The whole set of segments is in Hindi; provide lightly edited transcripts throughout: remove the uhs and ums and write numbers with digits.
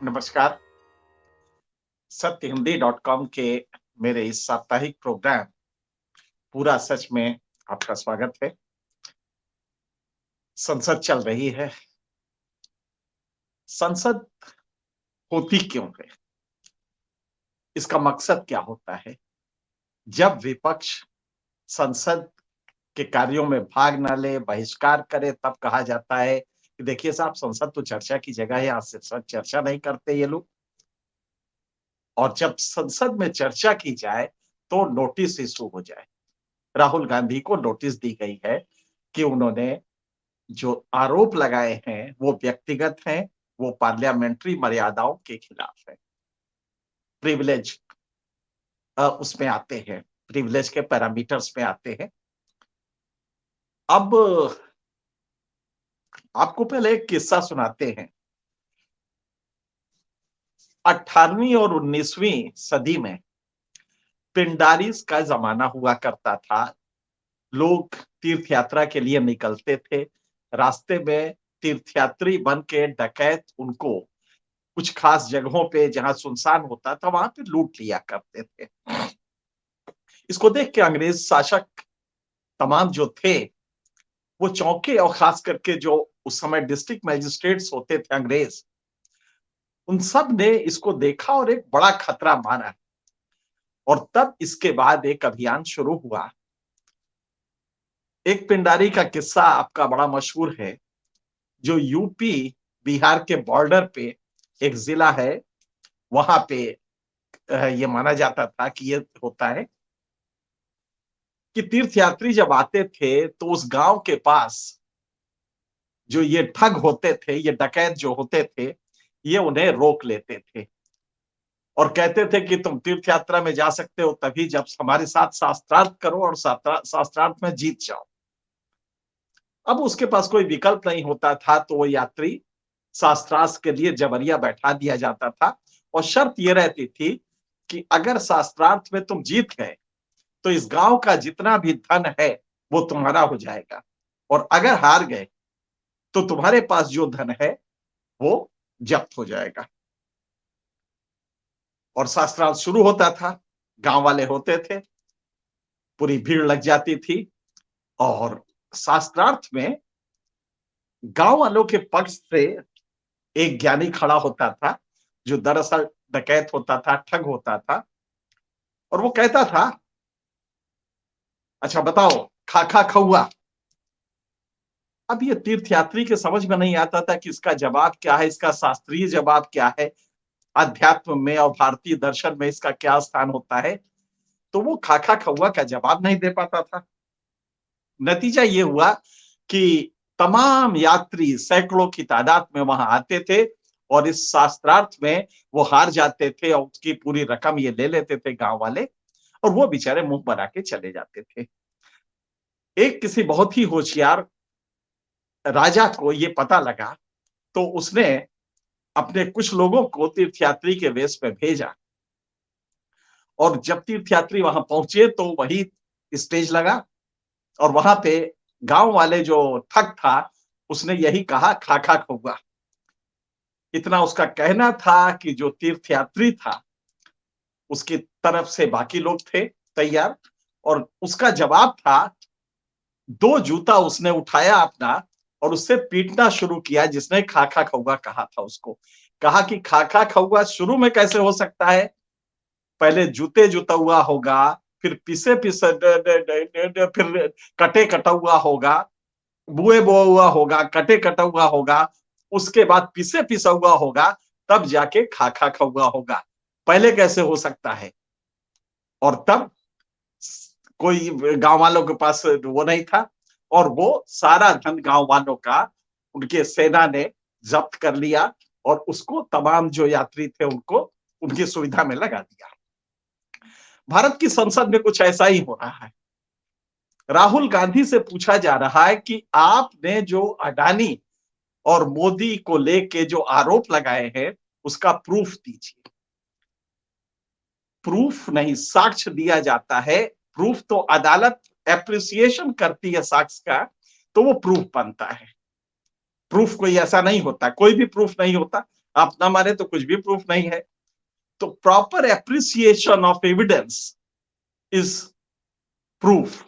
नमस्कार। सत्यहिंदी.com के मेरे इस साप्ताहिक प्रोग्राम पूरा सच में आपका स्वागत है। संसद चल रही है। संसद होती क्यों है? इसका मकसद क्या होता है? जब विपक्ष संसद के कार्यों में भाग न ले, बहिष्कार करे, तब कहा जाता है कि देखिए साहब, संसद तो चर्चा की जगह है, यहाँ से चर्चा नहीं करते ये लोग। और जब संसद में चर्चा की जाए तो नोटिस इशू हो जाए। राहुल गांधी को नोटिस दी गई है कि उन्होंने जो आरोप लगाए हैं वो व्यक्तिगत हैं, वो पार्लियामेंट्री मर्यादाओं के खिलाफ है। प्रिविलेज उसमें आते हैं, प्रिविलेज के पैरामीटर्स में आते हैं। अब आपको पहले एक किस्सा सुनाते हैं। 18वीं और 19वीं सदी में पिंडारीज का जमाना हुआ करता था। लोग तीर्थ यात्रा के लिए निकलते थे। रास्ते में तीर्थयात्री बन के डकैत उनको कुछ खास जगहों पे जहां सुनसान होता था वहां पे लूट लिया करते थे। इसको देख के अंग्रेज शासक तमाम जो थे वो चौंके, और खास करके जो उस समय डिस्ट्रिक्ट मजिस्ट्रेट्स होते थे अंग्रेज, उन सब ने इसको देखा और एक बड़ा खतरा माना। और तब इसके बाद एक अभियान शुरू हुआ। एक पिंडारी का किस्सा आपका बड़ा मशहूर है, जो यूपी बिहार के बॉर्डर पे एक जिला है। वहां पे ये माना जाता था कि ये होता है कि तीर्थयात्री जब आते थे तो उस गांव के पास जो ये ठग होते थे, ये डकैत जो होते थे, ये उन्हें रोक लेते थे और कहते थे कि तुम तीर्थ यात्रा में जा सकते हो तभी जब हमारे साथ शास्त्रार्थ करो और शास्त्रार्थ में जीत जाओ। अब उसके पास कोई विकल्प नहीं होता था तो वो यात्री शास्त्रार्थ के लिए जबरिया बैठा दिया जाता था, और शर्त ये रहती थी कि अगर शास्त्रार्थ में तुम जीत गए तो इस गांव का जितना भी धन है वो तुम्हारा हो जाएगा, और अगर हार गए तो तुम्हारे पास जो धन है वो जब्त हो जाएगा। और शास्त्रार्थ शुरू होता था, गांव वाले होते थे, पूरी भीड़ लग जाती थी। और शास्त्रार्थ में गांव वालों के पक्ष से एक ज्ञानी खड़ा होता था, जो दरअसल डकैत होता था, ठग होता था। और वो कहता था, अच्छा बताओ, खाखा खौआ। अब ये तीर्थयात्री के समझ में नहीं आता था कि इसका जवाब क्या है, इसका शास्त्रीय जवाब क्या है, अध्यात्म में और भारतीय दर्शन में इसका क्या स्थान होता है। तो वो खाखा खौआ का जवाब नहीं दे पाता था। नतीजा ये हुआ कि तमाम यात्री सैकड़ों की तादाद में वहां आते थे, और इस शास्त्रार्थ में वो हार जाते थे और उसकी पूरी रकम ये ले लेते थे गांव वाले, और वो बेचारे मुंह बना के चले जाते थे। एक किसी बहुत ही होशियार राजा को ये पता लगा, तो उसने अपने कुछ लोगों को तीर्थयात्री के वेश में भेजा। और जब तीर्थयात्री वहां पहुंचे तो वही स्टेज लगा, और वहां पे गांव वाले जो ठग था उसने यही कहा, खाखा खौगा। इतना उसका कहना था कि जो तीर्थयात्री था उसकी तरफ से बाकी लोग थे तैयार, और उसका जवाब था, दो जूता उसने उठाया अपना और उससे पीटना शुरू किया जिसने खाखा खौगा कहा था। उसको कहा कि खाखा खौगा शुरू में कैसे हो सकता है, पहले जूते जुता हुआ होगा, फिर पिसे पिसे फिर कटे कटा हुआ होगा, बुए बोआ हुआ होगा, कटे कटा हुआ होगा, उसके बाद पिसे पिसा हुआ होगा, तब जाके खाखा खौगा होगा। पहले कैसे हो सकता है? और तब कोई गांव वालों के पास वो नहीं था, और वो सारा धन गांव वालों का उनके सेना ने जब्त कर लिया, और उसको तमाम जो यात्री थे उनको उनकी सुविधा में लगा दिया। भारत की संसद में कुछ ऐसा ही हो रहा है। राहुल गांधी से पूछा जा रहा है कि आपने जो अडानी और मोदी को लेके जो आरोप लगाए हैं उसका प्रूफ दीजिए। प्रूफ नहीं, साक्ष्य दिया जाता है। प्रूफ तो अदालत एप्रिसिएशन करती है साक्ष्य का, तो वो प्रूफ बनता है। प्रूफ कोई ऐसा नहीं होता, कोई भी प्रूफ नहीं होता। आप ना माने तो कुछ भी प्रूफ नहीं है। तो proper appreciation of evidence is proof,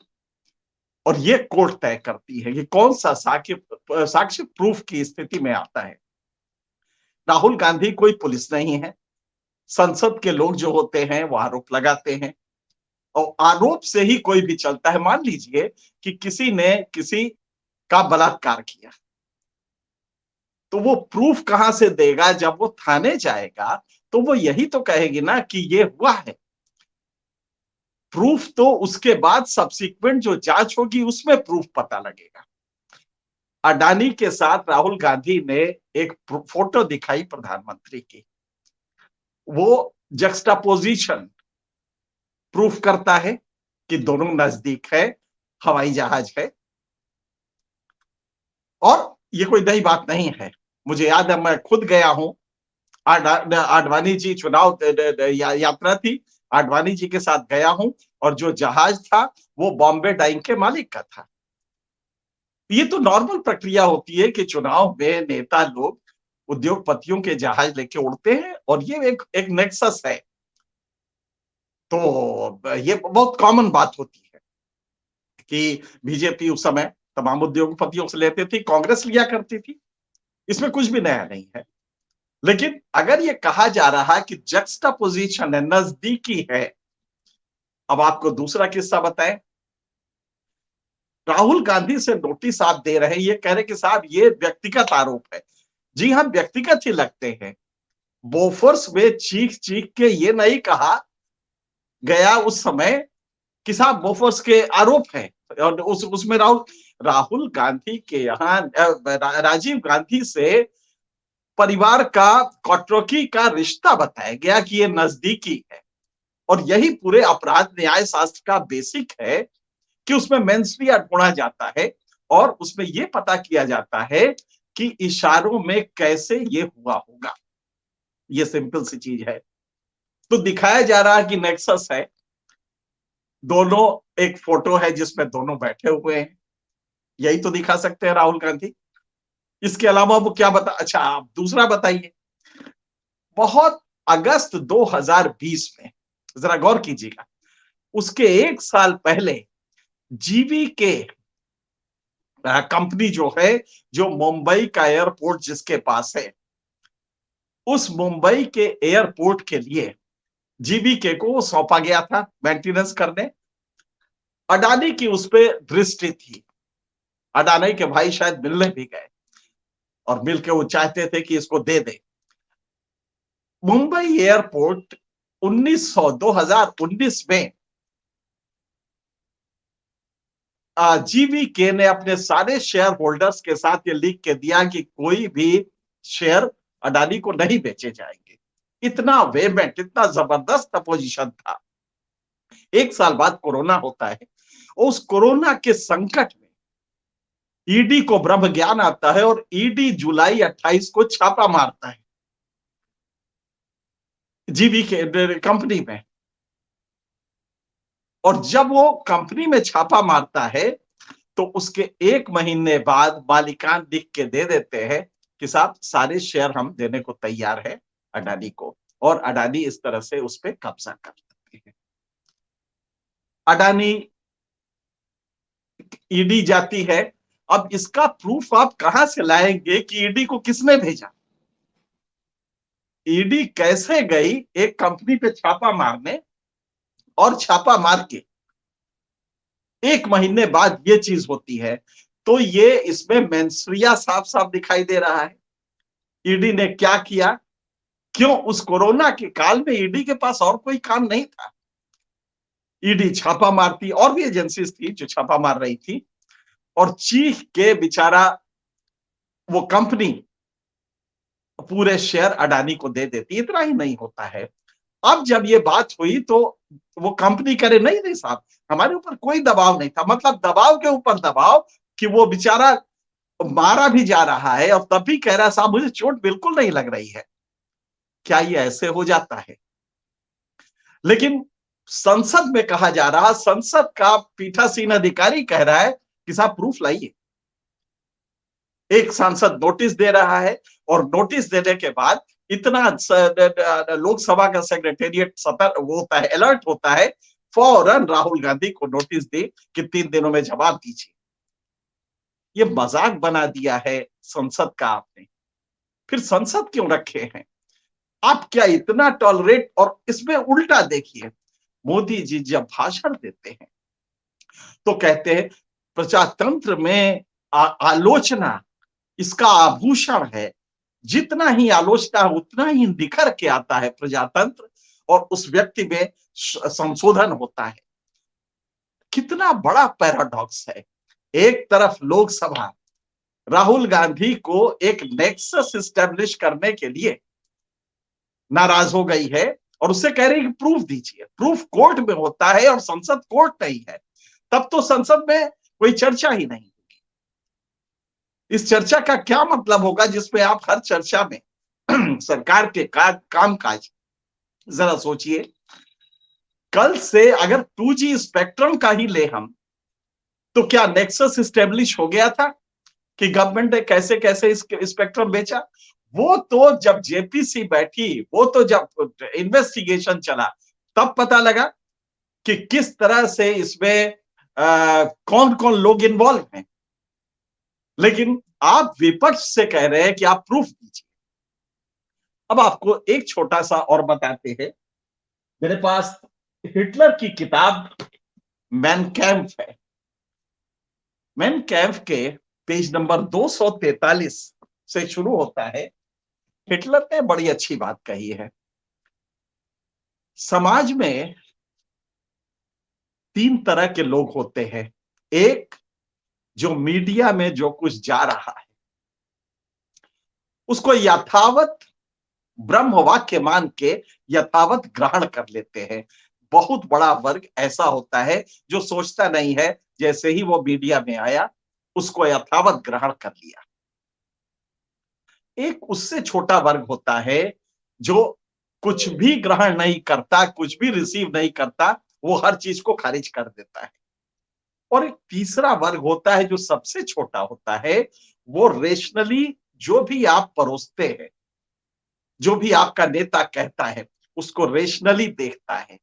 और ये कोर्ट तय करती है कि कौन सा साक्ष्य प्रूफ की स्थिति में आता है। राहुल गांधी कोई पुलिस नहीं है। संसद के लोग जो होते हैं वो आरोप लगाते हैं, और आरोप से ही कोई भी चलता है। मान लीजिए कि किसी ने किसी का बलात्कार किया, तो वो प्रूफ कहां से देगा? जब वो थाने जाएगा तो वो यही तो कहेगी ना कि ये हुआ है। प्रूफ तो उसके बाद सब्सिक्वेंट जो जांच होगी उसमें प्रूफ पता लगेगा। अडानी के साथ राहुल गांधी ने एक फोटो दिखाई प्रधानमंत्री की, वो जक्सटापोजिशन प्रूफ करता है कि दोनों नजदीक है, हवाई जहाज है। और ये कोई नई बात नहीं है, मुझे याद है मैं खुद गया हूं। आडवाणी जी चुनाव यात्रा थी, आडवाणी जी के साथ गया हूं, और जो जहाज था वो बॉम्बे डाइंग के मालिक का था। ये तो नॉर्मल प्रक्रिया होती है कि चुनाव में नेता लोग उद्योगपतियों के जहाज लेके उड़ते हैं, और ये एक नेक्सस है। तो ये बहुत कॉमन बात होती है कि बीजेपी उस समय तमाम उद्योगपतियों से लेते थी, कांग्रेस लिया करती थी, इसमें कुछ भी नया नहीं है। लेकिन अगर ये कहा जा रहा कि जक्सटापोजिशन है, नजदीकी है। अब आपको दूसरा किस्सा बताएं। राहुल गांधी से नोटिस आप दे रहे हैं, ये कह रहे कि साहब ये व्यक्तिगत आरोप है। जी हाँ, व्यक्तिगत ही लगते हैं। बोफोर्स में चीख चीख के ये नहीं कहा गया उस समय कि साहब बोफोर्स के आरोप है, और उसमें राहुल गांधी के यहाँ राजीव गांधी से परिवार का कटौती का रिश्ता बताया गया कि ये नजदीकी है। और यही पूरे अपराध न्याय शास्त्र का बेसिक है कि उसमें मेंसरिया ढूंढा जाता है, और उसमें यह पता किया जाता है कि इशारों में कैसे ये हुआ होगा। ये सिंपल सी चीज है। तो दिखाया जा रहा है कि नेक्सस है। दोनों, एक फोटो है जिसमें दोनों बैठे हुए हैं, यही तो दिखा सकते हैं राहुल गांधी। इसके अलावा वो क्या अच्छा आप दूसरा बताइए। बहुत अगस्त 2020 में, जरा गौर कीजिएगा, उसके एक साल पहले जीवी के कंपनी जो है, जो मुंबई का एयरपोर्ट जिसके पास है, उस मुंबई के एयरपोर्ट के लिए जीवीके को सौंपा गया था मेंटेनेंस करने। अडानी की उस पर दृष्टि थी। अडानी के भाई शायद मिलने भी गए, और मिलके वो चाहते थे कि इसको दे दे। मुंबई एयरपोर्ट 2019 में जीवीके ने अपने सारे शेयर होल्डर्स के साथ ये लिख के दिया कि कोई भी शेयर अडानी को नहीं बेचे जाएंगे। इतना वेमेंट, इतना जबरदस्त अपोजिशन था। एक साल बाद कोरोना होता है, उस कोरोना के संकट में ईडी को ब्रह्म ज्ञान आता है, और ईडी जुलाई 28 को छापा मारता है जीवी के कंपनी में। और जब वो कंपनी में छापा मारता है तो उसके एक महीने बाद मालिकान लिख के दे देते हैं कि साहब सारे शेयर हम देने को तैयार है अडानी को, और अडानी इस तरह से उस पर कब्जा कर लेते हैं। अडानी ईडी जाती है। अब इसका प्रूफ आप कहां से लाएंगे कि ईडी को किसने भेजा? ईडी कैसे गई एक कंपनी पे छापा मारने, और छापा मार के एक महीने बाद ये चीज होती है? तो ये इसमें मेंसरिया साफ साफ दिखाई दे रहा है। ईडी ने क्या किया? क्यों उस कोरोना के काल में ईडी के पास और कोई काम नहीं था? ईडी छापा मारती, और भी एजेंसीज थी जो छापा मार रही थी, और चीख के बेचारा वो कंपनी पूरे शेयर अडानी को दे देती। इतना ही नहीं होता है। अब जब ये बात हुई तो वो कंपनी करे नहीं नहीं साहब, हमारे ऊपर कोई दबाव नहीं था। मतलब दबाव के ऊपर दबाव कि वो बेचारा मारा भी जा रहा है, और तब भी कह रहा है साहब मुझे चोट बिल्कुल नहीं लग रही है। क्या ये ऐसे हो जाता है? लेकिन संसद में कहा जा रहा, संसद का पीठासीन अधिकारी कह रहा है कि साहब प्रूफ लाइए। एक सांसद नोटिस दे रहा है, और नोटिस देने के बाद इतना लोकसभा का सेक्रेटेरिएट सतर्क वो होता है, अलर्ट होता है, फौरन राहुल गांधी को नोटिस दी कि 3 दिनों में जवाब दीजिए। ये मजाक बना दिया है संसद का आपने। फिर संसद क्यों रखे हैं? आप क्या इतना टॉलरेट? और इसमें उल्टा देखिए, मोदी जी जब भाषण देते हैं तो कहते हैं प्रजातंत्र में आलोचना इसका आभूषण है। जितना ही आलोचना उतना ही निखर के आता है प्रजातंत्र, और उस व्यक्ति में संशोधन होता है। कितना बड़ा पैराडॉक्स है। एक तरफ लोकसभा राहुल गांधी को एक नेक्सस स्टैब्लिश करने के लिए नाराज हो गई है और उससे कह रही है कि प्रूफ दीजिए। प्रूफ कोर्ट में होता है और संसद कोर्ट नहीं है। तब तो संसद में कोई चर्चा ही नहीं होगी। इस चर्चा का क्या मतलब होगा जिसमें आप हर चर्चा में सरकार के कामकाज, जरा सोचिए। कल से अगर 2G स्पेक्ट्रम का ही ले हम, तो क्या नेक्सस स्टेब्लिश हो गया था कि गवर्नमेंट ने कैसे कैसे स्पेक्ट्रम बेचा? वो तो जब जेपीसी बैठी, वो तो जब इन्वेस्टिगेशन चला, तब पता लगा कि किस तरह से इसमें कौन कौन लोग इन्वॉल्व हैं। लेकिन आप विपक्ष से कह रहे हैं कि आप प्रूफ दीजिए। अब आपको एक छोटा सा और बताते हैं। मेरे पास हिटलर की किताब मैन कैम्फ है। मैन कैम्फ के पेज नंबर 243 से शुरू होता है। हिटलर ने बड़ी अच्छी बात कही है। समाज में 3 तरह के लोग होते हैं। एक, जो मीडिया में जो कुछ जा रहा है उसको यथावत ब्रह्म वाक्य मान के यथावत ग्रहण कर लेते हैं। बहुत बड़ा वर्ग ऐसा होता है जो सोचता नहीं है, जैसे ही वो मीडिया में आया उसको यथावत ग्रहण कर लिया। एक उससे छोटा वर्ग होता है जो कुछ भी ग्रहण नहीं करता, कुछ भी रिसीव नहीं करता, वो हर चीज को खारिज कर देता है। और एक तीसरा वर्ग होता है जो सबसे छोटा होता है, वो रेशनली जो भी आप परोसते हैं, जो भी आपका नेता कहता है, उसको रेशनली देखता है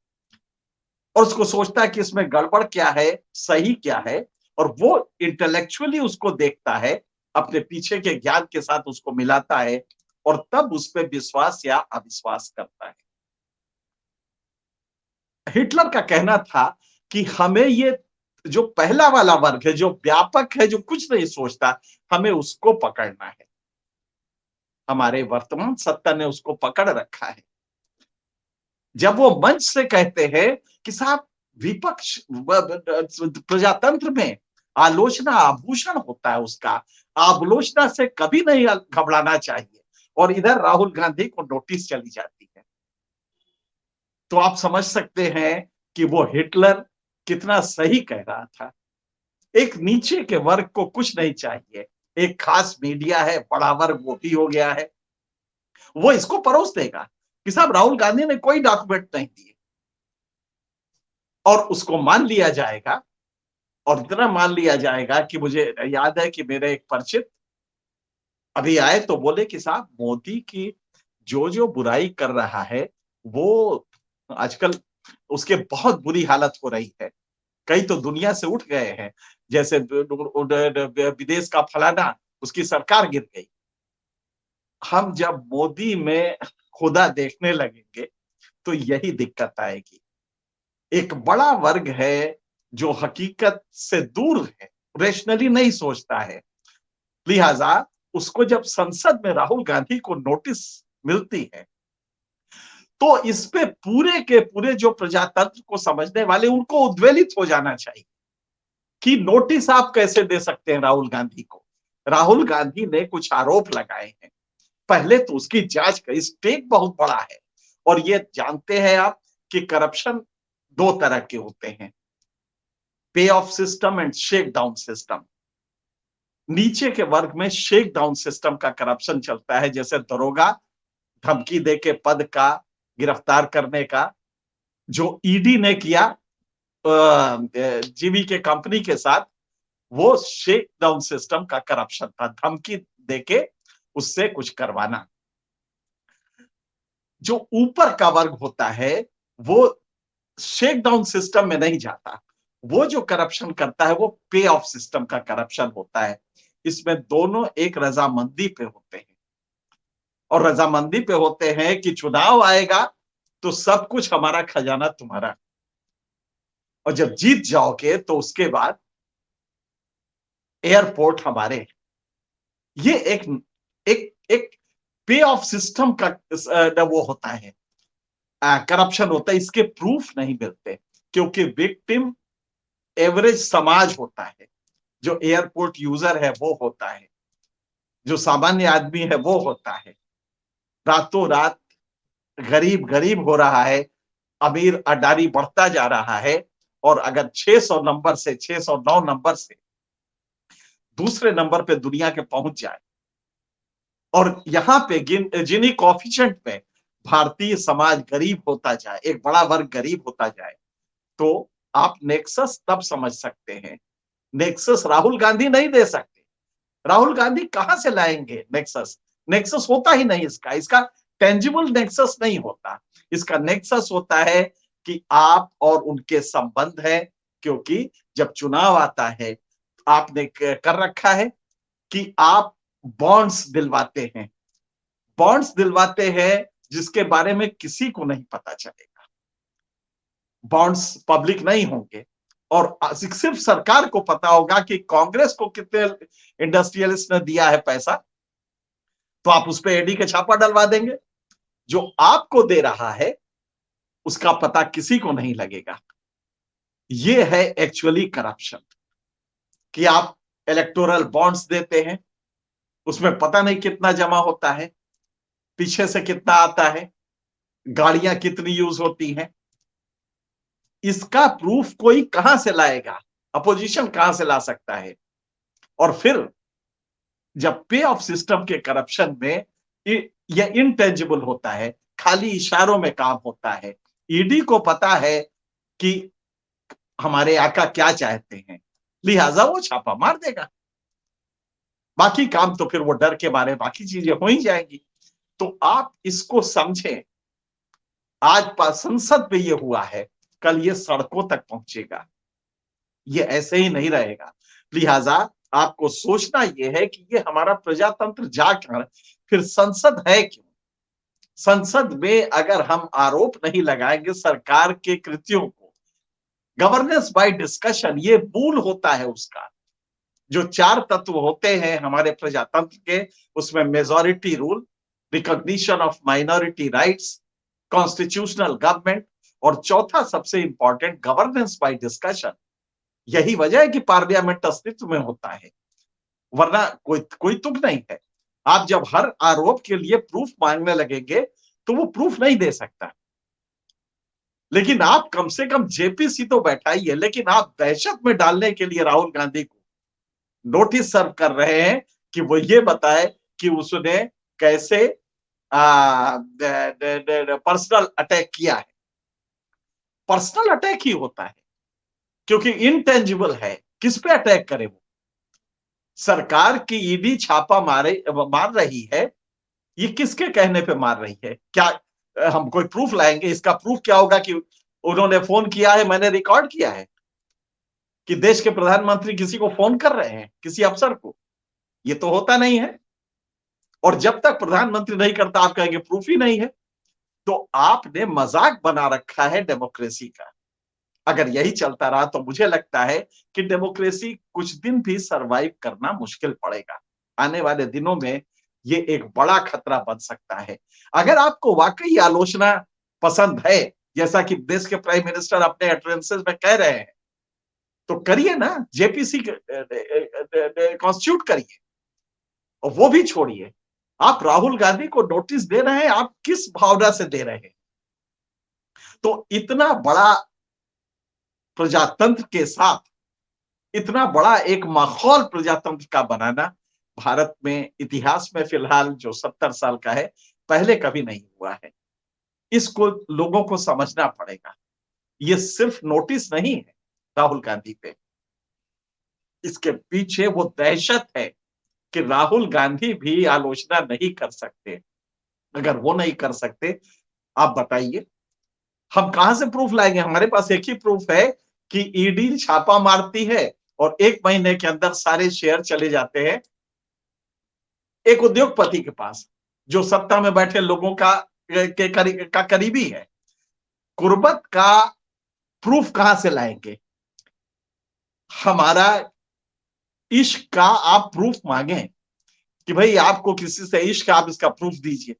और उसको सोचता है कि इसमें गड़बड़ क्या है, सही क्या है, और वो इंटेलेक्चुअली उसको देखता है, अपने पीछे के ज्ञान के साथ उसको मिलाता है और तब उस पर विश्वास या अविश्वास करता है। हिटलर का कहना था कि हमें ये जो पहला वाला वर्ग है, जो व्यापक है, जो कुछ नहीं सोचता, हमें उसको पकड़ना है। हमारे वर्तमान सत्ता ने उसको पकड़ रखा है। जब वो मंच से कहते हैं कि साहब विपक्ष प्रजातंत्र में आलोचना आभूषण होता है, उसका आलोचना से कभी नहीं घबराना चाहिए, और इधर राहुल गांधी को नोटिस चली जाती है, तो आप समझ सकते हैं कि वो हिटलर कितना सही कह रहा था। एक नीचे के वर्ग को कुछ नहीं चाहिए, एक खास मीडिया है, बड़ा वर्ग वो भी हो गया है, वो इसको परोस देगा कि साहब राहुल गांधी ने कोई डॉक्यूमेंट नहीं दिए, और उसको मान लिया जाएगा। और इतना मान लिया जाएगा कि मुझे याद है कि मेरे एक परिचित अभी आए तो बोले कि साहब मोदी की जो जो बुराई कर रहा है वो आजकल उसके बहुत बुरी हालत हो रही है, कई तो दुनिया से उठ गए हैं, जैसे विदेश का फलाना, उसकी सरकार गिर गई। हम जब मोदी में खुदा देखने लगेंगे तो यही दिक्कत आएगी। एक बड़ा वर्ग है जो हकीकत से दूर है, रेशनली नहीं सोचता है, लिहाजा उसको जब संसद में राहुल गांधी को नोटिस मिलती है तो इस पे पूरे के पूरे जो प्रजातंत्र को समझने वाले उनको उद्वेलित हो जाना चाहिए कि नोटिस आप कैसे दे सकते हैं राहुल गांधी को। राहुल गांधी ने कुछ आरोप लगाए हैं, पहले तो उसकी जांच करें। स्टेक बहुत बड़ा है, और ये जानते हैं आप कि करप्शन 2 तरह के होते हैं, पे of system and shake down system. नीचे के वर्ग में शेक डाउन सिस्टम का करप्शन चलता है, जैसे दरोगा धमकी देके पद का गिरफ्तार करने का, जो ईडी ने किया जीवी के कंपनी के साथ, वो शेक डाउन सिस्टम का करप्शन था, धमकी देके उससे कुछ करवाना। जो ऊपर का वर्ग होता है वो शेक डाउन सिस्टम में नहीं जाता। वो जो करप्शन करता है वो पे ऑफ सिस्टम का करप्शन होता है। इसमें दोनों एक रजामंदी पे होते हैं, और रजामंदी पे होते हैं कि चुनाव आएगा तो सब कुछ हमारा, खजाना तुम्हारा, और जब जीत जाओगे तो उसके बाद एयरपोर्ट हमारे। ये एक एक एक पे ऑफ सिस्टम का वो होता है, करप्शन होता है। इसके प्रूफ नहीं मिलते क्योंकि विक्टिम एवरेज समाज होता है। जो एयरपोर्ट यूजर है वो होता है, जो सामान्य आदमी है वो होता है। रातों रात गरीब गरीब हो रहा है, अमीर अडारी बढ़ता जा रहा है, और अगर 600 नंबर से 609 नंबर से दूसरे नंबर पे दुनिया के पहुंच जाए, और यहां पे जिन्हीं कॉफिशिएंट पे भारतीय समाज गरीब होता जाए, एक बड़ा वर्ग गरीब होता जाए, तो आप नेक्सस तब समझ सकते हैं। नेक्सस राहुल गांधी नहीं दे सकते। राहुल गांधी कहां से लाएंगे नेक्सस? नेक्सस होता ही नहीं इसका। इसका टेंजिबल नेक्सस नहीं होता। इसका नेक्सस होता है कि आप और उनके संबंध है, क्योंकि जब चुनाव आता है आपने कर रखा है कि आप बॉन्ड्स दिलवाते हैं। बॉन्ड्स दिलवाते हैं जिसके बारे में किसी को नहीं पता चलेगा। बॉन्ड्स पब्लिक नहीं होंगे, और सिर्फ सरकार को पता होगा कि कांग्रेस को कितने इंडस्ट्रियलिस्ट ने दिया है पैसा, तो आप उस पर एडी का छापा डलवा देंगे। जो आपको दे रहा है उसका पता किसी को नहीं लगेगा। ये है एक्चुअली करप्शन, कि आप इलेक्टोरल बॉन्ड्स देते हैं, उसमें पता नहीं कितना जमा होता है, पीछे से कितना आता है, गाड़ियां कितनी यूज होती हैं। इसका प्रूफ कोई कहां से लाएगा? अपोजिशन कहां से ला सकता है? और फिर जब पे ऑफ सिस्टम के करप्शन में यह इनटेंजिबल होता है, खाली इशारों में काम होता है। ईडी को पता है कि हमारे आका क्या चाहते हैं, लिहाजा वो छापा मार देगा। बाकी काम तो फिर वो डर के मारे बाकी चीजें हो ही जाएंगी। तो आप इसको समझें। आज संसद में ये हुआ है, कल ये सड़कों तक पहुंचेगा। ये ऐसे ही नहीं रहेगा। लिहाजा आपको सोचना यह है कि ये हमारा प्रजातंत्र जा कर फिर संसद है क्यों? संसद में अगर हम आरोप नहीं लगाएंगे सरकार के कृत्यों को, गवर्नेंस बाय डिस्कशन ये मूल होता है उसका। जो 4 तत्व होते हैं हमारे प्रजातंत्र के, उसमें majority rule, recognition of minority rights, constitutional government, और चौथा सबसे इंपॉर्टेंट गवर्नेंस बाय डिस्कशन। यही वजह है कि पार्लियामेंट अस्तित्व में होता है, वरना कोई कोई तुक नहीं है। आप जब हर आरोप के लिए प्रूफ मांगने लगेंगे तो वो प्रूफ नहीं दे सकता। लेकिन आप कम से कम जेपीसी तो बैठाइए, लेकिन आप दहशत में डालने के लिए राहुल गांधी को नोटिस सर्व कर रहे हैं कि वो ये बताए कि उसने कैसे पर्सनल अटैक किया है। पर्सनल अटैक ही होता है क्योंकि इनटेंजिबल है। किस पे अटैक करे वो? सरकार की ईडी छापा मार रही है, ये किसके कहने पे मार रही है? क्या हम कोई प्रूफ लाएंगे? इसका प्रूफ क्या होगा कि उन्होंने फोन किया है, मैंने रिकॉर्ड किया है, कि देश के प्रधानमंत्री किसी को फोन कर रहे हैं, किसी अफसर को? ये तो होता नहीं है। और जब तक प्रधानमंत्री नहीं करता आप कहेंगे प्रूफ ही नहीं है। तो आपने मजाक बना रखा है डेमोक्रेसी का। अगर यही चलता रहा तो मुझे लगता है कि डेमोक्रेसी कुछ दिन भी सरवाइव करना मुश्किल पड़ेगा। आने वाले दिनों में ये एक बड़ा खतरा बन सकता है। अगर आपको वाकई आलोचना पसंद है, जैसा कि देश के प्राइम मिनिस्टर अपने एड्रेसेस में कह रहे हैं, तो करिए ना, जेपीसी कॉन्स्टिट्यूट करिए। और वो भी छोड़िए, आप राहुल गांधी को नोटिस दे रहे हैं, आप किस भावना से दे रहे हैं? तो इतना बड़ा प्रजातंत्र के साथ इतना बड़ा एक माहौल प्रजातंत्र का बनाना भारत में इतिहास में फिलहाल जो 70 साल का है, पहले कभी नहीं हुआ है। इसको लोगों को समझना पड़ेगा। ये सिर्फ नोटिस नहीं है राहुल गांधी पे, इसके पीछे वो दहशत है कि राहुल गांधी भी आलोचना नहीं कर सकते। अगर वो नहीं कर सकते, आप बताइए हम कहां से प्रूफ लाएंगे? हमारे पास एक ही प्रूफ है कि ईडी छापा मारती है और 1 महीने के अंदर सारे शेयर चले जाते हैं एक उद्योगपति के पास, जो सत्ता में बैठे लोगों का करीबी है। कुर्बत का प्रूफ कहां से लाएंगे? हमारा इश्क का आप प्रूफ मांगे कि भाई आपको किसी से इश्क, आप इसका प्रूफ दीजिए।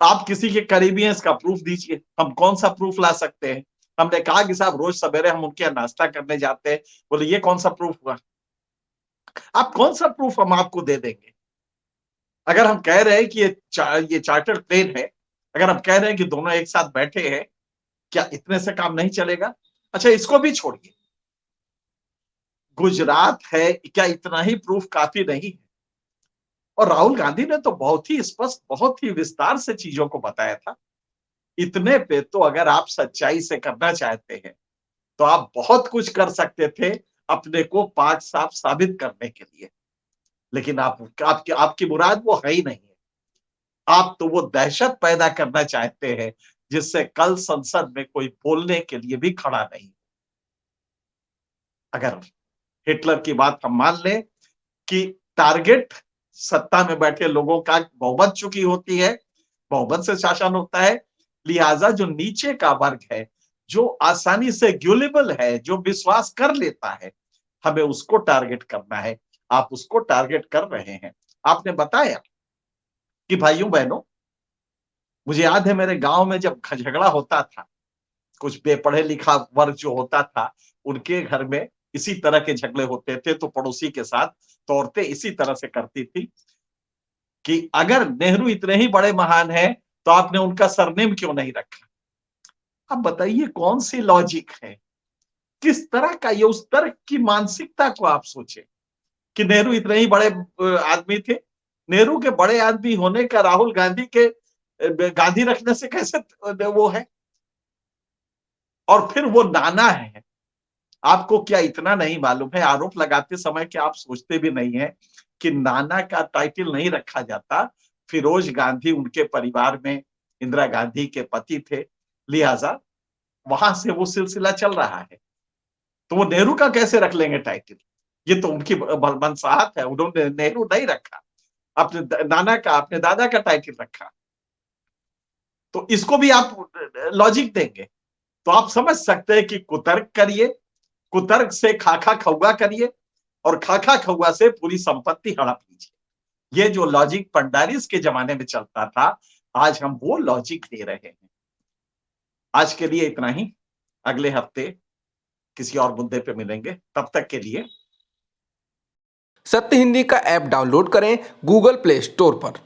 आप किसी के करीबी हैं, इसका प्रूफ दीजिए। हम कौन सा प्रूफ ला सकते हैं? हमने कहा कि साहब रोज सवेरे हम उनके यहाँ नाश्ता करने जाते हैं। बोले ये कौन सा प्रूफ हुआ? आप कौन सा प्रूफ हम आपको दे देंगे? अगर हम कह रहे हैं कि ये चार्टर्ड प्लेन है, अगर हम कह रहे हैं कि दोनों एक साथ बैठे हैं, क्या इतने से काम नहीं चलेगा? अच्छा इसको भी छोड़िए, गुजरात है, क्या इतना ही प्रूफ काफी नहीं है? और राहुल गांधी ने तो बहुत ही स्पष्ट, बहुत ही विस्तार से चीजों को बताया था। इतने पे तो अगर आप सच्चाई से करना चाहते हैं तो आप बहुत कुछ कर सकते थे अपने को पाक साफ साबित करने के लिए, लेकिन आपकी मुराद वो है ही नहीं है। आप तो वो दहशत पैदा करना चाहते हैं जिससे कल संसद में कोई बोलने के लिए भी खड़ा नहीं। अगर हिटलर की बात हम मान लें कि टारगेट सत्ता में बैठे लोगों का बहुमत चुकी होती है, बहुमत से शासन होता है, लिहाजा जो नीचे का वर्ग है, जो आसानी से ग्यूलेबल है, जो विश्वास कर लेता है, हमें उसको टारगेट करना है। आप उसको टारगेट कर रहे हैं। आपने बताया कि भाइयों बहनों, मुझे याद है मेरे गांव में जब झगड़ा होता था, कुछ बेपढ़े लिखा वर्ग जो होता था, उनके घर में इसी तरह के झगड़े होते थे, तो पड़ोसी के साथ तो औरतें इसी तरह से करती थी कि अगर नेहरू इतने ही बड़े महान हैं, तो आपने उनका सरनेम क्यों नहीं रखा? अब बताइए कौन सी लॉजिक है? किस तरह का ये, उस तरह की मानसिकता को आप सोचे कि नेहरू इतने ही बड़े आदमी थे। नेहरू के बड़े आदमी होने का राहुल गांधी के गांधी रखने से कैसे वो है? और फिर वो नाना है। आपको क्या इतना नहीं मालूम है, आरोप लगाते समय क्या आप सोचते भी नहीं है कि नाना का टाइटल नहीं रखा जाता? फिरोज गांधी उनके परिवार में इंदिरा गांधी के पति थे, लिहाजा वहां से वो सिलसिला चल रहा है। तो वो नेहरू का कैसे रख लेंगे टाइटल? ये तो उनकी मनसाहत है, उन्होंने नेहरू नहीं रखा, अपने नाना का, अपने दादा का टाइटल रखा। तो इसको भी आप लॉजिक देंगे तो आप समझ सकते हैं कि कुतर्क करिए, कुतर्क से खाखा खौगा करिए और खाखा खौगा से पूरी संपत्ति हड़प लीजिए। ये जो लॉजिक पंडारिस के जमाने में चलता था, आज हम वो लॉजिक दे रहे हैं। आज के लिए इतना ही, अगले हफ्ते किसी और मुद्दे पे मिलेंगे, तब तक के लिए सत्य हिंदी का ऐप डाउनलोड करें गूगल प्ले स्टोर पर।